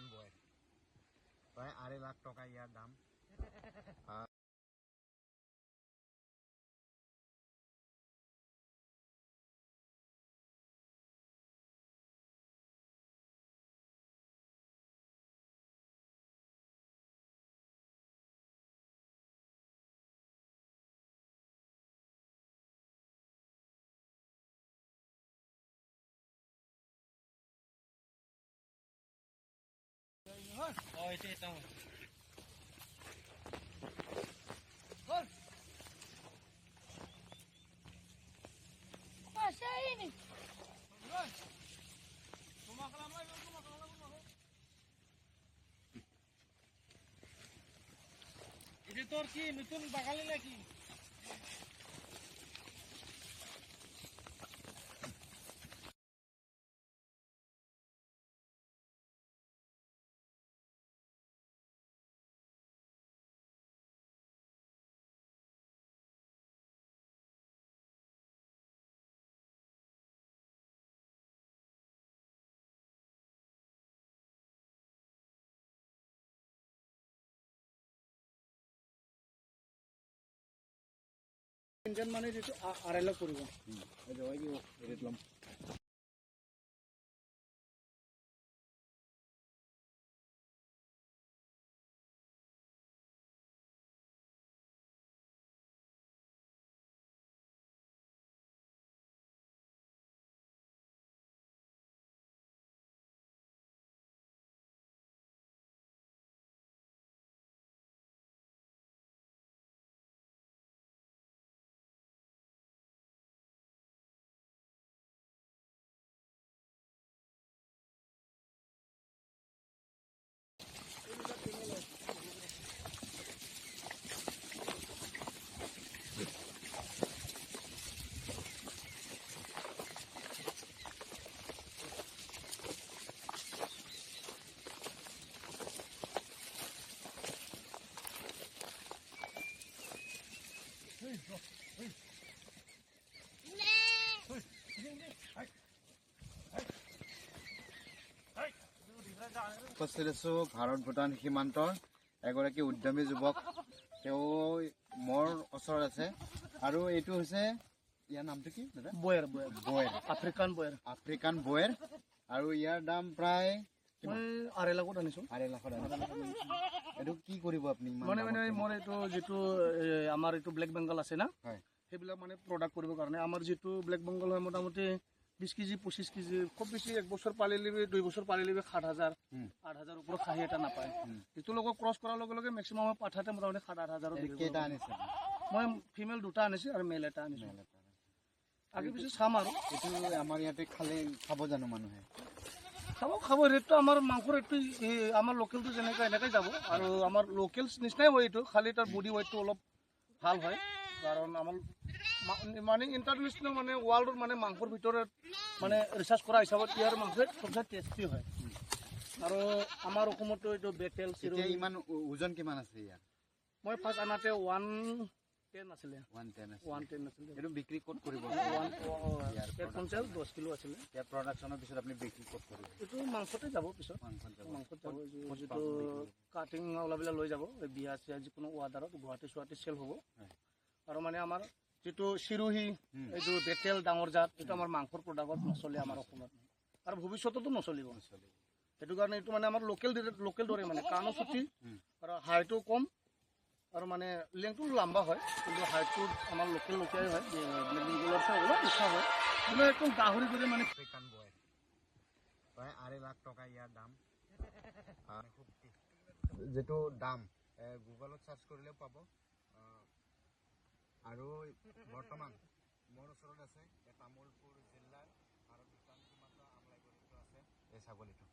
African বয়েৰ প্ৰায় 2.5 লাখ টকা ইয়াৰ দাম। এটা তোর কি নতুন বাগালি নাকি? ইঞ্জিন মানে যেটো 2.5 লাখ পড়িব। এই যে কি রেট লম। উপস্থিত আছো ভাৰত ভূটান সীমান্তৰ এগৰাকী উদ্যমী যুৱক। তেওঁ মোৰ ওচৰত আছে আৰু এইটো হৈছে ইয়াৰ নামটো কি দাদা? বয়েৰ বয়েৰ বয়েৰ, আফ্ৰিকান বয়েৰ। আৰু ইয়াৰ দাম প্ৰায় মই 2.5 লাখত আনিছো। 2.5 লাখত আনিছো। এইটো কি কৰিব আপুনি? মানে মোৰ এইটো যেটো আমাৰ এইটো ব্লেক বেংগল আছে না, সেইবিলাক মানে প্ৰডাক্ট কৰিবৰ কাৰণে আমাৰ যেটো ব্লেক বেংগল হয় মোটামুটি 20 কেজি 25 কেজি, খুব বেছি 1 বছৰ পালিলেবি 2 বছৰ পালিলেবি 7,000 8,000 ওপৰত খাহি এটা নাপায়। এইটো লগত ক্ৰছ কৰাৰ লগে লগে মেক্সিমাম পাঠাতে মোটামুটি 7,000 বিক্ৰী কেইটা আনিছে? মই ফিমেল 2টা আনিছো আৰু মেল এটা আনিছো। আগে পিছে চাম আৰু এইটো আমাৰ ইয়াতে খালে খাব জানো মানুহে? খাব ৰেটটো আমাৰ মাংসৰ ৰেটটো আমাৰ লোকেলটো যেনেকৈ এনেকৈ যাব আৰু আমাৰ লোকেল নিচিনাই হয় এইটো, খালি তাৰ বডি ৱেইটটো অলপ ভাল হয়। কাৰণ আমাৰ মানে ইণ্টাৰনেশ্যনেল মানে ৱৰ্ল্ডৰ মানে মাংসৰ ভিতৰত মানে ৰিচাৰ্চ কৰা হিচাপত ইয়াৰ মাংস চবচে টেষ্টি হয়। আৰু আমাৰ অসমতো এইটো বেটেল চিৰো। ইমান ওজন কিমান আছে ইয়াৰ? মই ফাৰ্ষ্ট আনাতে 110 আছিলে। 110 আছিলে। এইটো বিক্ৰী ক'ত কৰিব? 10 কিলো আছিলে। ইয়াৰ প্ৰডাকশ্যনৰ পিছত আপুনি বিক্ৰী ক'ত কৰিব? এইটো মাংসতে যাব পিছত। মাংসত যাব যিটো কাটিং ওলাবিলাক লৈ যাব বিয়া চিয়া যিকোনো ৱাৰ্ডাৰত গুৱাহাটী চুৱাহাটী চেল হ'ব। আৰু মানে আমাৰ যেটো চিৰোহি এইটো বেটেল ডাঙৰ জাত, এইটো আমাৰ মাংসৰ প্ৰডাক্টত নচলে আমাৰ অসমত আৰু ভৱিষ্যততো নচলিব। সেইটো কাৰণে এইটো মানে আমাৰ লোকেল দৰে মানে কাণো চুটি আৰু হাইটো কম আৰু মানে লেংটো লম্বা হয়, কিন্তু হাইটটো আমাৰ লোকেল হয়। বেংগলৰ চাই অলপ ইচ্ছা হয় কিন্তু একদম গাহৰি কৰি মানে আফ্ৰিকান বয়েৰ প্ৰায় 2.5 লাখ টকা ইয়াৰ দাম। যেটো দাম গুগলত চাৰ্চ কৰিলেও পাব। আৰু বৰ্তমান মোৰ ওচৰত আছে তামোলপুৰ জিলাৰ ভাৰত ভূটান সীমান্ত আমলাইগুৰিটো আছে এই ছাগলীটো।